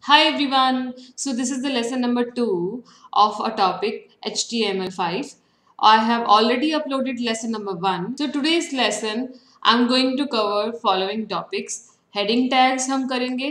Hi everyone. So this is the lesson number 2 of a topic HTML5. I have already uploaded lesson number 1. So today's lesson I'm going to cover following topics. Heading tags हम करेंगे,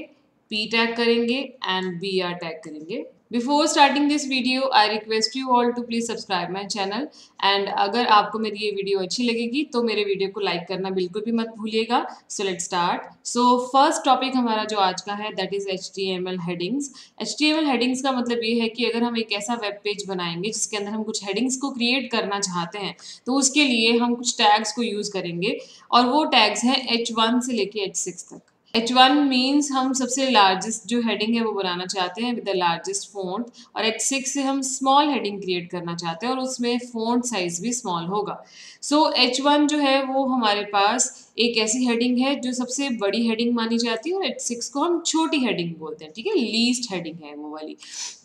P tag करेंगे and BR tag करेंगे. Before starting this video, I request you all to please subscribe my channel and अगर आपको मेरी ये video अच्छी लगेगी तो मेरे वीडियो को लाइक करना बिल्कुल भी मत भूलिएगा. So let's start. So first topic हमारा जो आज का है that is HTML headings. HTML headings का मतलब ये है कि अगर हम एक ऐसा वेब पेज बनाएंगे जिसके अंदर हम कुछ हेडिंग्स को क्रिएट करना चाहते हैं तो उसके लिए हम कुछ टैग्स को यूज करेंगे और वो टैग्स हैं H1 से लेके H6 तक. H1 मीन्स हम सबसे लार्जेस्ट जो हेडिंग है वो बनाना चाहते हैं विद द लार्जेस्ट फॉन्ट और H6 से हम स्मॉल हेडिंग क्रिएट करना चाहते हैं और उसमें फॉन्ट साइज भी स्मॉल होगा. सो H1 जो है वो हमारे पास एक ऐसी हेडिंग है जो सबसे बड़ी हेडिंग मानी जाती है और H6 को हम छोटी हेडिंग बोलते हैं. ठीक है, लीस्ट हेडिंग है वो वाली.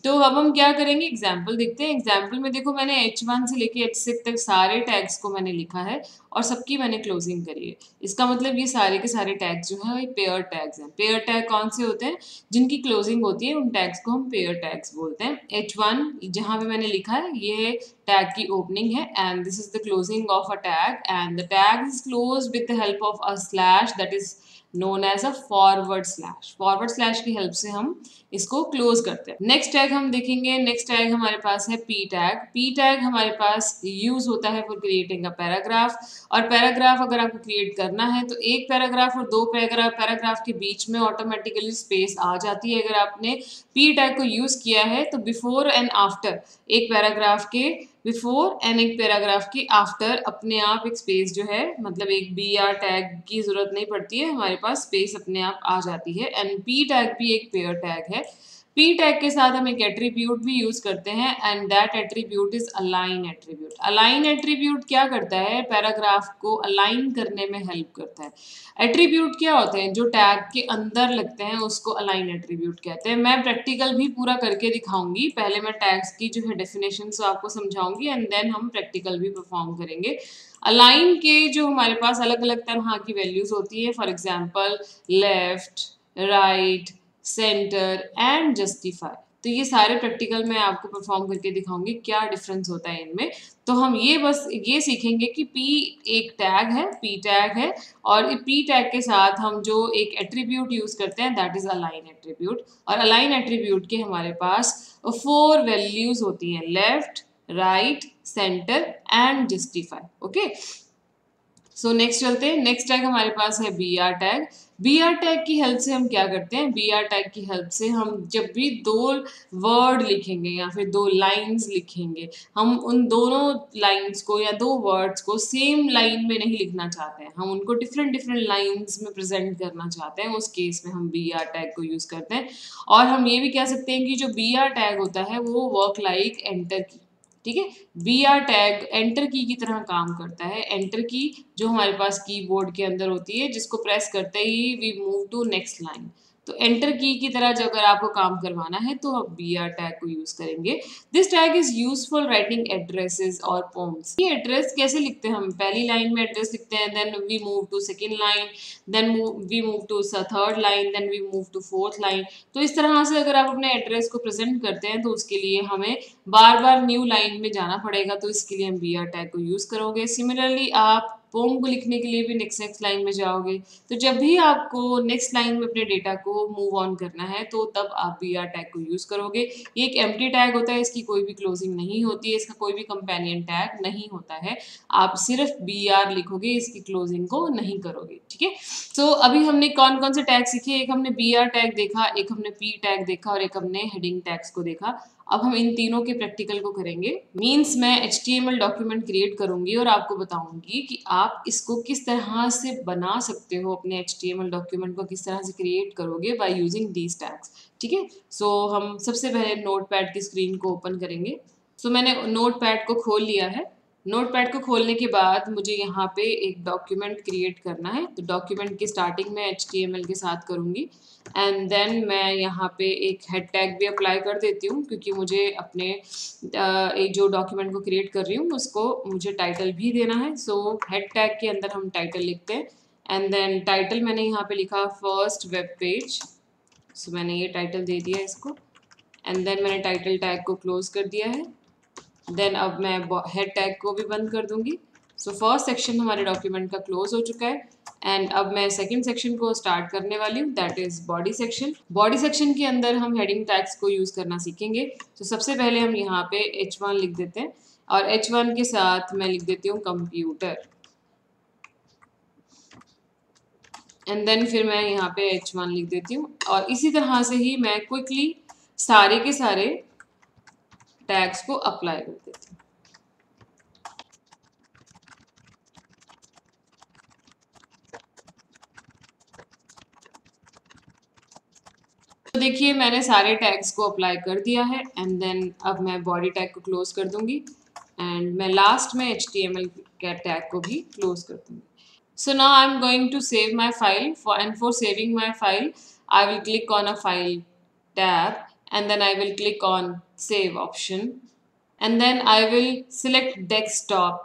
तो अब हम क्या करेंगे, एग्जाम्पल देखते हैं. एग्जाम्पल में देखो मैंने H1 से लेके H6 तक सारे टैग्स को मैंने लिखा है और सबकी मैंने क्लोजिंग करी है. इसका मतलब ये सारे के सारे टैग्स जो है पेयर टैग्स हैं. पेयर टैग कौन से होते हैं? जिनकी क्लोजिंग होती है उन टैग्स को हम पेयर टैग्स बोलते हैं. H1 जहाँ पे मैंने लिखा है ये टैग की ओपनिंग है and this is the closing of a tag and the tag is close with the help of a slash that is known as a forward slash. Forward slash की help से हम इसको close करते हैं. Next tag हम देखेंगे. Next tag हमारे पास है पी टैग. पी टैग हमारे पास यूज होता है फॉर क्रिएटिंग अ पैराग्राफ. और पैराग्राफ अगर आपको क्रिएट करना है तो एक पैराग्राफ और दो पैराग्राफ के बीच में ऑटोमेटिकली स्पेस आ जाती है अगर आपने पी टैग को यूज किया है. तो बिफोर एंड आफ्टर एक पैराग्राफ के बिफोर एंड एक पैराग्राफ की आफ्टर अपने आप एक स्पेस जो है मतलब एक BR टैग की जरूरत नहीं पड़ती है, हमारे पास स्पेस अपने आप आ जाती है. एंड पी टैग भी एक पेयर टैग है. पी टैग के साथ हम एक एट्रीब्यूट भी यूज करते हैं and that attribute is align attribute. Align attribute क्या करता है? पैराग्राफ को अलाइन करने में हेल्प करता है. एट्रीब्यूट क्या होते हैं? जो टैग के अंदर लगते हैं उसको अलाइन एट्रीब्यूट कहते हैं. मैं प्रैक्टिकल भी पूरा करके दिखाऊंगी. पहले मैं टैग्स की जो है डेफिनेशन आपको समझाऊंगी एंड देन हम प्रैक्टिकल भी परफॉर्म करेंगे. अलाइन के जो हमारे पास अलग अलग तरह की वैल्यूज होती है, for example left, right, centre and justify. तो ये सारे प्रैक्टिकल मैं आपको परफॉर्म करके दिखाऊंगी क्या डिफरेंस होता है इनमें. तो हम ये बस ये सीखेंगे कि पी एक टैग है, पी टैग है और पी टैग के साथ हम जो एक एट्रीब्यूट यूज करते हैं दैट इज अलाइन एट्रीब्यूट. और अलाइन एट्रीब्यूट के हमारे पास 4 वैल्यूज होती हैं, left, right, centre and justify. Okay, so next चलते हैं. नेक्स्ट टैग हमारे पास है BR टैग. BR टैग की हेल्प से हम क्या करते हैं? BR टैग की हेल्प से हम जब भी दो वर्ड लिखेंगे या फिर दो लाइंस लिखेंगे, हम उन दोनों लाइंस को या दो वर्ड्स को सेम लाइन में नहीं लिखना चाहते हैं, हम उनको डिफरेंट डिफरेंट लाइंस में प्रेजेंट करना चाहते हैं. उस केस में हम BR टैग को यूज करते हैं. और हम ये भी कह सकते हैं कि जो BR टैग होता है वो वर्क लाइक एंटर की. ठीक है, BR टैग एंटर की तरह काम करता है. एंटर की जो हमारे पास कीबोर्ड के अंदर होती है जिसको प्रेस करते ही we move to next line. तो एंटर की तरह जो अगर आपको काम करवाना है तो आप BR टैग को यूज करेंगे. This tag is useful writing addresses और पोम्स. ये एड्रेस कैसे लिखते हैं? हम पहली लाइन में एड्रेस लिखते हैं, then we move to second line, then we move to third line, then we move to fourth line. तो इस तरह से अगर आप अपने एड्रेस को प्रेजेंट करते हैं तो उसके लिए हमें बार बार न्यू लाइन में जाना पड़ेगा. तो इसके लिए हम BR टैग को यूज करोगे. सिमिलरली आप पोम को लिखने के लिए भी नेक्स्ट लाइन में जाओगे. तो जब भी आपको नेक्स्ट लाइन में अपने डेटा को मूव ऑन करना है तो तब आप BR टैग को यूज करोगे. ये एक एम्प्टी टैग होता है, इसकी कोई भी क्लोजिंग नहीं होती है, इसका कोई भी कंपेनियन टैग नहीं होता है. आप सिर्फ BR लिखोगे, इसकी क्लोजिंग को नहीं करोगे. ठीक है, तो अभी हमने कौन कौन से टैग सीखे? एक हमने BR टैग देखा, एक हमने P टैग देखा और एक हमने हेडिंग टैग्स को देखा. अब हम इन तीनों के प्रैक्टिकल को करेंगे. मींस मैं HTML डॉक्यूमेंट क्रिएट करूंगी और आपको बताऊंगी कि आप इसको किस तरह से बना सकते हो, अपने HTML डॉक्यूमेंट को किस तरह से क्रिएट करोगे बाय यूजिंग दीज टैग्स. ठीक है, सो हम सबसे पहले नोटपैड की स्क्रीन को ओपन करेंगे. सो मैंने नोटपैड को खोल लिया है. नोटपैड को खोलने के बाद मुझे यहाँ पे एक डॉक्यूमेंट क्रिएट करना है. तो डॉक्यूमेंट की स्टार्टिंग में HTML के साथ करूँगी एंड देन मैं यहाँ पे एक हेड टैग भी अप्लाई कर देती हूँ क्योंकि मुझे अपने एक जो डॉक्यूमेंट को क्रिएट कर रही हूँ उसको मुझे टाइटल भी देना है. सो हेड टैग के अंदर हम टाइटल लिखते हैं एंड देन टाइटल मैंने यहाँ पे लिखा फर्स्ट वेब पेज. सो मैंने ये टाइटल दे दिया इसको, एंड देन मैंने टाइटल टैग को क्लोज कर दिया है। देन अब मैं हेड टैग को भी बंद कर दूंगी। सो फर्स्ट सेक्शन हमारे डॉक्यूमेंट का क्लोज हो चुका है, एंड अब मैं सेकंड सेक्शन को स्टार्ट करने वाली हूँ, that is body section. Body section के अंदर हम हेडिंग टैग्स को यूज करना सीखेंगे। तो सबसे पहले हम यहाँ पे H1 लिख देते हैं, और H1 के साथ मैं लिख देती हूँ कंप्यूटर, एंड देन फिर मैं यहाँ पे H1 लिख देती हूँ, और इसी तरह से ही मैं क्विकली सारे के सारे टैग्स को अप्लाई कर देती हूँ। तो देखिए मैंने सारे टैग्स को अप्लाई कर दिया है, एंड देन अब मैं बॉडी टैग को क्लोज कर दूंगी, एंड मैं लास्ट में HTML के टैग को भी क्लोज कर दूंगी। So now I'm going to save my file, and for saving my file I will click on a file tab, and then I will click on save option, and then I will select desktop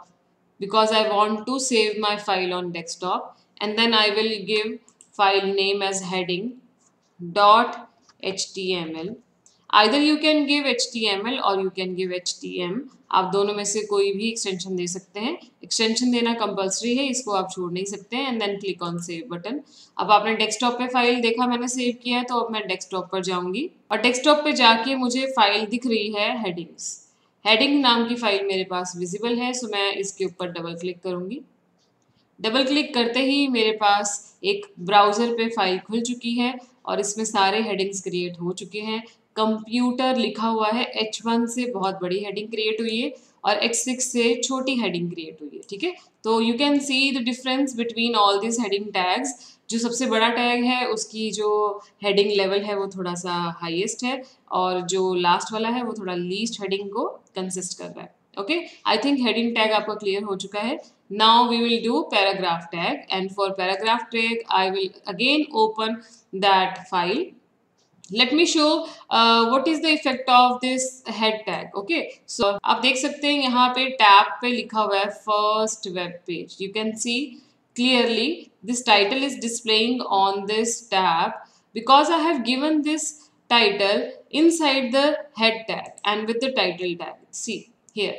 because I want to save my file on desktop, and then I will give file name as heading dot html. Either you can give HTML or you can give HTM. आप दोनों में से कोई भी extension दे सकते हैं। Extension देना compulsory है, इसको आप छोड़ नहीं सकते हैं। And then click on save button. अब आपने डेस्कटॉप पे फाइल देखा मैंने सेव किया है, तो अब मैं डेस्कटॉप पर जाऊंगी, और डेस्कटॉप पे जाके मुझे फाइल दिख रही है हेडिंग्स। हेडिंग नाम की फाइल मेरे पास विजिबल है, सो मैं इसके ऊपर डबल क्लिक करूंगी। डबल क्लिक करते ही मेरे पास एक ब्राउज़र पे फाइल खुल चुकी है, और इसमें सारे हेडिंग्स क्रिएट हो चुके हैं। कंप्यूटर लिखा हुआ है, H1 से बहुत बड़ी हेडिंग क्रिएट हुई है, और H6 से छोटी हेडिंग क्रिएट हुई है। ठीक है, तो you can see the difference between all this heading tags. जो सबसे बड़ा टैग है उसकी जो हेडिंग लेवल है वो थोड़ा सा हाईएस्ट है, और जो लास्ट वाला है वो थोड़ा लीस्ट हेडिंग को कंसिस्ट कर रहा है। Okay, I think heading tag आपका क्लियर हो चुका है। Now we will do paragraph tag, and for paragraph tag I will again open that file. Let me show what is the effect of this head tag. Okay, so आप देख सकते हैं यहाँ पे टैब पे लिखा हुआ है first web page. You can see clearly this title is displaying on this tab because I have given this title inside the head tag and with the title tag. See here,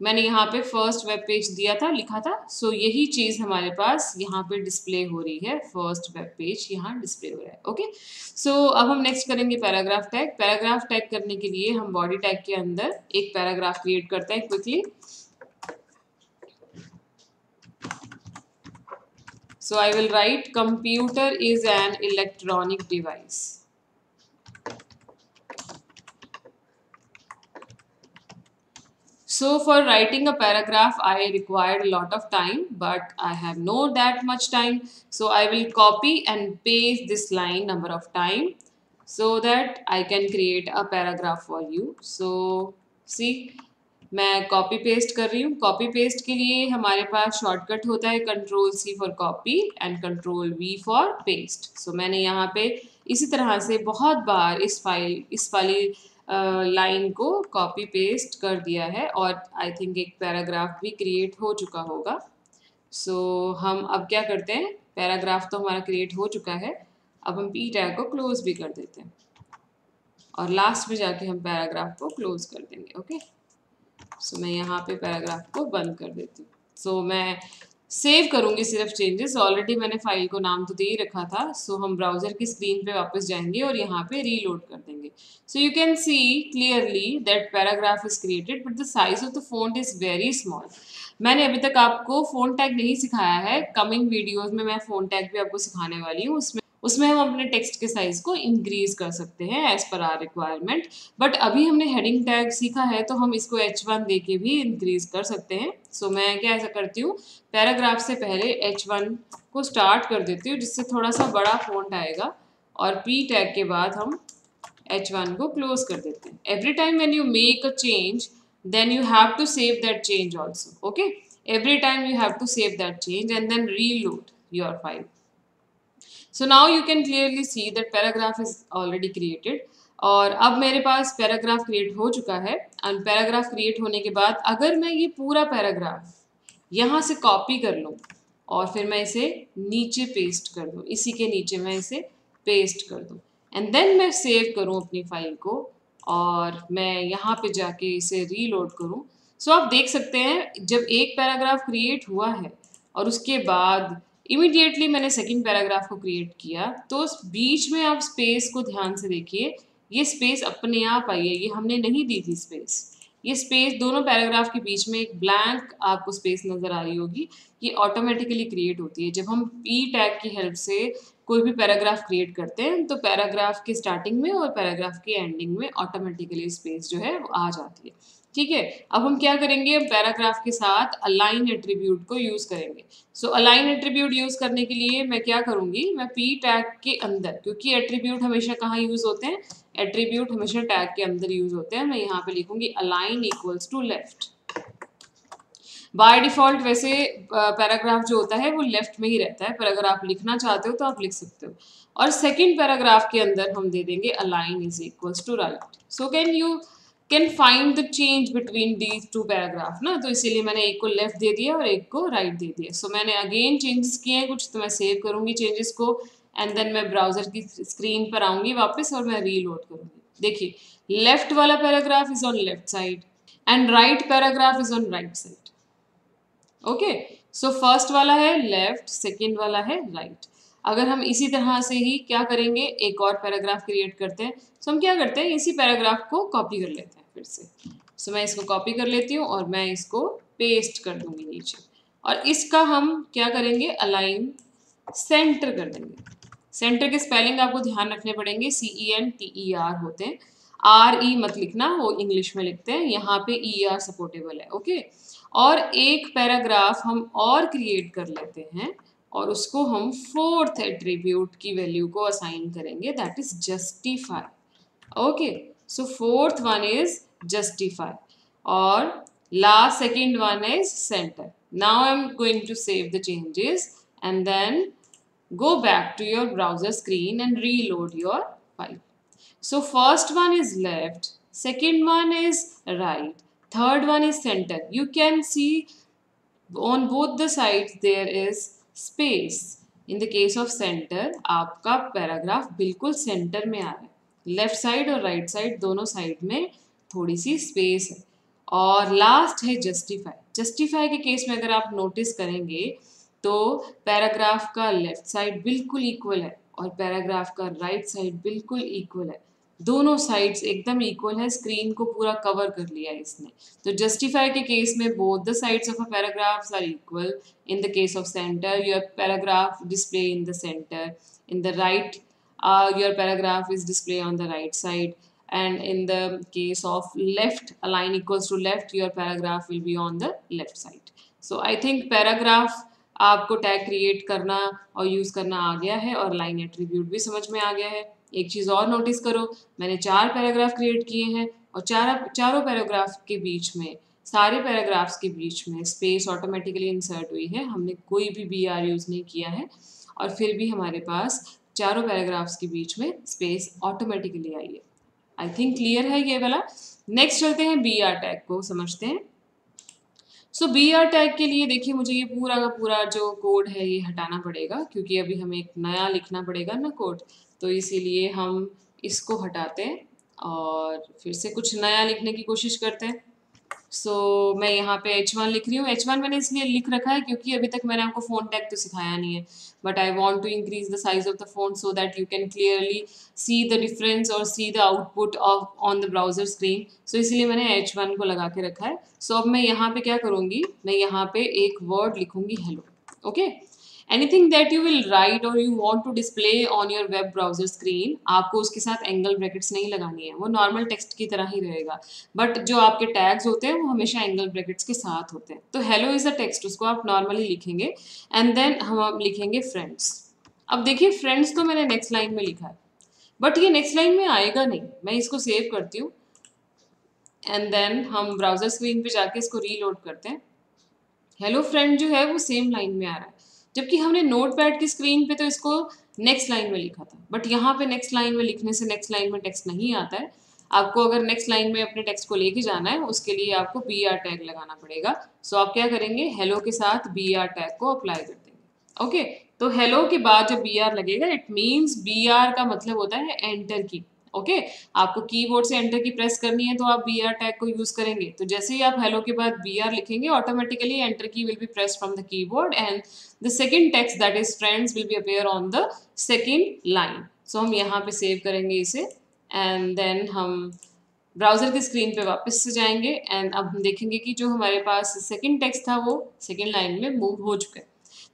मैंने यहाँ पे first web page दिया था, लिखा था, सो यही चीज़ हमारे पास यहाँ पे डिस्प्ले हो रही है। फर्स्ट वेब पेज यहाँ डिस्प्ले हो रहा है। ओके, सो अब हम नेक्स्ट करेंगे पैराग्राफ टैग। पैराग्राफ टैग करने के लिए हम बॉडी टैग के अंदर एक पैराग्राफ क्रिएट करते हैं quickly. So I will write computer is an electronic device. So for writing a paragraph, I required a lot of time, but I have no that much time. So I will copy and paste this line number of time so that I can create a paragraph for you. So see, मैं copy paste कर रही हूँ। Copy paste के लिए हमारे पास shortcut होता है Ctrl+C for copy and Ctrl+V for paste. So मैंने यहाँ पे इसी तरह से बहुत बार इस वाली लाइन को कॉपी पेस्ट कर दिया है, और आई थिंक एक पैराग्राफ भी क्रिएट हो चुका होगा। सो हम अब क्या करते हैं, पैराग्राफ तो हमारा क्रिएट हो चुका है, अब हम पी टैग को क्लोज भी कर देते हैं, और लास्ट में जाके हम पैराग्राफ को क्लोज कर देंगे। ओके, सो मैं यहाँ पे पैराग्राफ को बंद कर देती हूँ। सो मैं सेव करूँगी सिर्फ चेंजेस, ऑलरेडी मैंने फाइल को नाम तो दे ही रखा था। सो हम ब्राउज़र की स्क्रीन पे वापस जाएंगे और यहाँ पे रीलोड कर देंगे। So you can see clearly that paragraph is created, but the size of the font is very small. मैंने अभी तक आपको फ़ॉन्ट टैग नहीं सिखाया है, कमिंग वीडियोज़ में मैं फ़ॉन्ट टैग भी आपको सिखाने वाली हूँ। उसमें हम अपने टेक्स्ट के साइज को इंक्रीज कर सकते हैं as per are requirement. But अभी हमने हेडिंग टैग सीखा है, तो हम इसको H1 दे के भी इंक्रीज कर सकते हैं। सो मैं क्या ऐसा करती हूँ, पैराग्राफ से पहले H1 को स्टार्ट कर देती हूँ, जिससे थोड़ा सा बड़ा फॉन्ट आएगा, और P टैग के बाद हम H1 को क्लोज कर देते हैं। Every time when you make a change, then you have to save that change also. Okay, every time you have to save that change and then reload your file. So now you can clearly see that paragraph is already created, और अब मेरे पास paragraph create हो चुका है। And paragraph create होने के बाद अगर मैं ये पूरा पैराग्राफ यहाँ से कॉपी कर लूँ और फिर मैं इसे नीचे पेस्ट कर दूँ, इसी के नीचे मैं इसे पेस्ट कर दूँ, एंड देन मैं सेव करूँ अपनी फाइल को और मैं यहाँ पे जाके इसे रीलोड करूँ। सो आप देख सकते हैं जब एक पैराग्राफ क्रिएट हुआ है और उसके बाद इमीडिएटली मैंने सेकंड पैराग्राफ को क्रिएट किया, तो उस बीच में आप स्पेस को ध्यान से देखिए, ये स्पेस अपने आप आई है, ये हमने नहीं दी थी स्पेस। ये स्पेस दोनों पैराग्राफ के बीच में एक ब्लैंक आपको स्पेस नज़र आ रही होगी, ये ऑटोमेटिकली क्रिएट होती है जब हम पी टैग की हेल्प से कोई भी पैराग्राफ क्रिएट करते हैं। तो पैराग्राफ के स्टार्टिंग में और पैराग्राफ के एंडिंग में ऑटोमेटिकली स्पेस जो है वो आ जाती है। ठीक है, अब हम क्या करेंगे, पैराग्राफ के साथ अलाइन एट्रीब्यूट को यूज़ करेंगे। सो अलाइन एट्रीब्यूट यूज़ करने के लिए मैं क्या करूँगी, मैं पी टैग के अंदर, क्योंकि एट्रीब्यूट हमेशा कहाँ यूज़ होते हैं, एट्रीब्यूट हमेशा टैग के अंदर यूज़ होते हैं। मैं यहाँ पे लिखूँगी align equals to left. By default वैसे पैराग्राफ जो होता है वो लेफ्ट में ही रहता है, पर अगर आप लिखना चाहते हो तो आप लिख सकते हो। और सेकंड पैराग्राफ के अंदर हम दे देंगे align is equals to right. So can find the change between these two paragraph ना, तो इसीलिए मैंने एक को लेफ्ट दे दिया और एक को राइट दे दिया। सो मैंने अगेन चेंजेस किए हैं कुछ, तो मैं सेव करूँगी चेंजेस को एंड देन मैं ब्राउज़र की स्क्रीन पर आऊँगी वापस और मैं रीलोड करूँगी। देखिए, लेफ्ट वाला paragraph is on left side and right paragraph is on right side. Okay, so first वाला है लेफ्ट, सेकंड वाला है राइट। अगर हम इसी तरह से ही क्या करेंगे, एक और पैराग्राफ क्रिएट करते हैं। सो हम क्या करते हैं, इसी पैराग्राफ को कॉपी कर लेते हैं फिर से। सो मैं इसको कॉपी कर लेती हूँ और मैं इसको पेस्ट कर दूंगी नीचे, और इसका हम क्या करेंगे, अलाइन सेंटर कर देंगे। सेंटर के स्पेलिंग आपको ध्यान रखने पड़ेंगे, CENTER होते हैं, RE मत लिखना, वो इंग्लिश में लिखते हैं, यहाँ पे ER सपोर्टेबल है। ओके, और एक पैराग्राफ हम और क्रिएट कर लेते हैं और उसको हम फोर्थ एट्रीब्यूट की वैल्यू को असाइन करेंगे, that is justify. Okay, so fourth one is justify और last second one is centre. Now I am going to save the changes and then go back to your browser screen and reload your file. So first one is left, second one is right, third one is center. You can see on both the sides there is space. In the case of center, आपका paragraph बिल्कुल centre में आ रहा है, left side और right side दोनों side में थोड़ी सी space है। और लास्ट है जस्टिफाई। जस्टिफाई के केस में अगर आप नोटिस करेंगे तो पैराग्राफ का लेफ्ट साइड बिल्कुल इक्वल है और पैराग्राफ का राइट साइड बिल्कुल इक्वल है, दोनों साइड्स एकदम इक्वल है, स्क्रीन को पूरा कवर कर लिया है इसने। तो जस्टिफाई के केस में both the sides of a paragraphs are equal. In the case of center, your paragraph display in the center, in the right your paragraph is display on the right side, and in the case of left, align equals to left, your paragraph will be on the left side. So I think paragraph आपको tag create करना और use करना आ गया है और line attribute भी समझ में आ गया है। एक चीज़ और नोटिस करो, मैंने 4 पैराग्राफ क्रिएट किए हैं और चारों पैराग्राफ के बीच में, सारे पैराग्राफ्स के बीच में स्पेस ऑटोमेटिकली इंसर्ट हुई है, हमने कोई भी BR यूज़ नहीं किया है और फिर भी हमारे पास चारों पैराग्राफ्स के बीच में स्पेस ऑटोमेटिकली आई है। आई थिंक क्लियर है ये वाला। नेक्स्ट चलते हैं BR टैग को समझते हैं। सो BR टैग के लिए देखिए, मुझे ये पूरा का पूरा जो कोड है ये हटाना पड़ेगा क्योंकि अभी हमें एक नया लिखना पड़ेगा ना कोड, तो इसीलिए हम इसको हटाते हैं और फिर से कुछ नया लिखने की कोशिश करते हैं। सो मैं यहाँ पे H1 लिख रही हूँ। H1 मैंने इसलिए लिख रखा है क्योंकि अभी तक मैंने आपको फ़ॉन्ट टैग तो सिखाया नहीं है, but I want to increase the size of the font so that you can clearly see the difference और see the output of on the browser screen. So इसलिए मैंने H1 को लगा के रखा है। सो अब मैं यहाँ पे क्या करूँगी, मैं यहाँ पे एक वर्ड लिखूँगी hello. Okay, anything that you will write और you want to display on your web browser screen, आपको उसके साथ एंगल ब्रैकेट्स नहीं लगानी है, वो नॉर्मल टेक्स्ट की तरह ही रहेगा, बट जो आपके टैग्स होते हैं वो हमेशा एंगल ब्रैकेट्स के साथ होते हैं। तो हेलो इज़ अ टेक्स्ट, उसको आप नॉर्मली लिखेंगे एंड देन हम लिखेंगे फ्रेंड्स। अब देखिए, फ्रेंड्स तो मैंने नेक्स्ट लाइन में लिखा है, बट ये नेक्स्ट लाइन में आएगा नहीं। मैं इसको सेव करती हूँ एंड देन हम ब्राउजर स्क्रीन पे जाके इसको रीलोड करते हैं। हेलो फ्रेंड जो है वो सेम लाइन में आ रहा है, जबकि हमने नोटपैड की स्क्रीन पे तो इसको नेक्स्ट लाइन में लिखा था, बट यहाँ पे नेक्स्ट लाइन में लिखने से नेक्स्ट लाइन में टेक्स्ट नहीं आता है। आपको अगर नेक्स्ट लाइन में अपने टेक्स्ट को लेके जाना है उसके लिए आपको BR टैग लगाना पड़ेगा। सो आप क्या करेंगे, हेलो के साथ BR टैग को अप्लाई कर देंगे। ओके, तो हेलो के बाद जब बी आर लगेगा इट मीन्स बी आर का मतलब होता है एंटर की। ओके, आपको कीबोर्ड से एंटर की प्रेस करनी है तो आप बी आर टैग को यूज करेंगे। तो जैसे ही आप हेलो के बाद बी आर लिखेंगे automatically enter key will be press from the keyboard and the second text that is friends will be appear on the second line. So हम यहाँ पे सेव करेंगे इसे एंड देन हम ब्राउजर की स्क्रीन पे वापस से जाएंगे एंड अब हम देखेंगे कि जो हमारे पास सेकंड टेक्स्ट था वो सेकंड लाइन में मूव हो चुका है।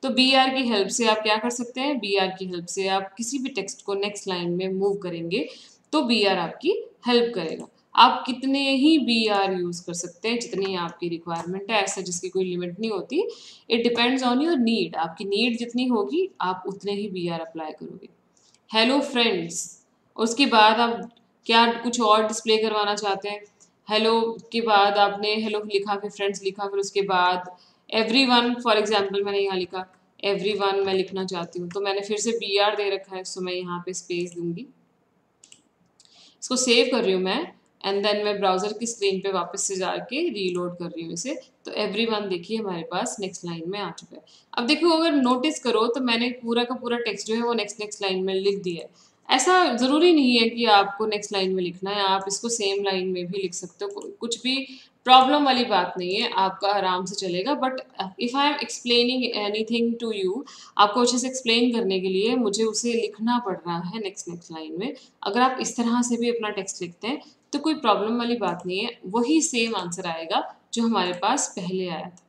तो बी आर की हेल्प से आप क्या कर सकते हैं, बी आर की हेल्प से आप किसी भी टेक्स्ट को नेक्स्ट लाइन में मूव करेंगे तो बी आर आपकी हेल्प करेगा। आप कितने ही बी आर यूज कर सकते हैं जितनी आपकी रिक्वायरमेंट है, ऐसा जिसकी कोई लिमिट नहीं होती। It depends on your need, आपकी नीड जितनी होगी आप उतने ही बी आर अप्लाई करोगे। हेलो फ्रेंड्स, उसके बाद आप क्या कुछ और डिस्प्ले करवाना चाहते हैं। हेलो के बाद आपने हेलो लिखा, फिर फ्रेंड्स लिखा, फिर उसके बाद एवरीवन फॉर एग्जांपल मैंने यहाँ लिखा एवरीवन मैं लिखना चाहती हूँ तो मैंने फिर से बी आर दे रखा है, सो मैं यहाँ पे स्पेस दूंगी। इसको सेव कर रही हूँ मैं एंड देन मैं ब्राउजर की स्क्रीन पे वापस से जाके रीलोड कर रही हूँ इसे। तो एवरीवन देखिए हमारे पास नेक्स्ट लाइन में आ चुका है। अब देखो अगर नोटिस करो तो मैंने पूरा का पूरा टेक्स्ट जो है वो नेक्स्ट लाइन में लिख दिया है। ऐसा ज़रूरी नहीं है कि आपको नेक्स्ट लाइन में लिखना है, आप इसको सेम लाइन में भी लिख सकते हो, कुछ भी प्रॉब्लम वाली बात नहीं है, आपका आराम से चलेगा। But if I am explaining anything to you, आपको अच्छे से एक्सप्लेन करने के लिए मुझे उसे लिखना पड़ रहा है नेक्स्ट लाइन में। अगर आप इस तरह से भी अपना टेक्स्ट लिखते हैं तो कोई प्रॉब्लम वाली बात नहीं है, वही सेम आंसर आएगा जो हमारे पास पहले आया था।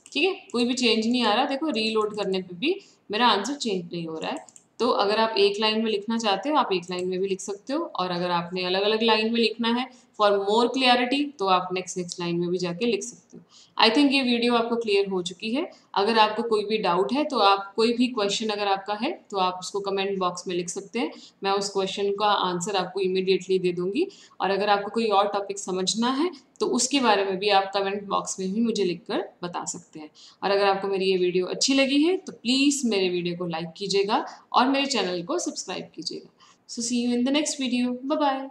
ठीक है, कोई भी चेंज नहीं आ रहा, देखो रीलोड करने पे भी मेरा आंसर चेंज नहीं हो रहा है। तो अगर आप एक लाइन में लिखना चाहते हो आप एक लाइन में भी लिख सकते हो, और अगर आपने अलग अलग लाइन में लिखना है फॉर मोर क्लियरिटी तो आप नेक्स्ट लाइन में भी जाके लिख सकते हो। आई थिंक ये वीडियो आपको क्लियर हो चुकी है। अगर आपको कोई भी डाउट है तो आप कोई भी क्वेश्चन अगर आपका है तो आप उसको कमेंट बॉक्स में लिख सकते हैं, मैं उस क्वेश्चन का आंसर आपको इमीडिएटली दे दूंगी। और अगर आपको कोई और टॉपिक समझना है तो उसके बारे में भी आप कमेंट बॉक्स में भी मुझे लिखकर बता सकते हैं। और अगर आपको मेरी ये वीडियो अच्छी लगी है तो प्लीज़ मेरे वीडियो को लाइक कीजिएगा और मेरे चैनल को सब्सक्राइब कीजिएगा। So see you in the next video, bye bye.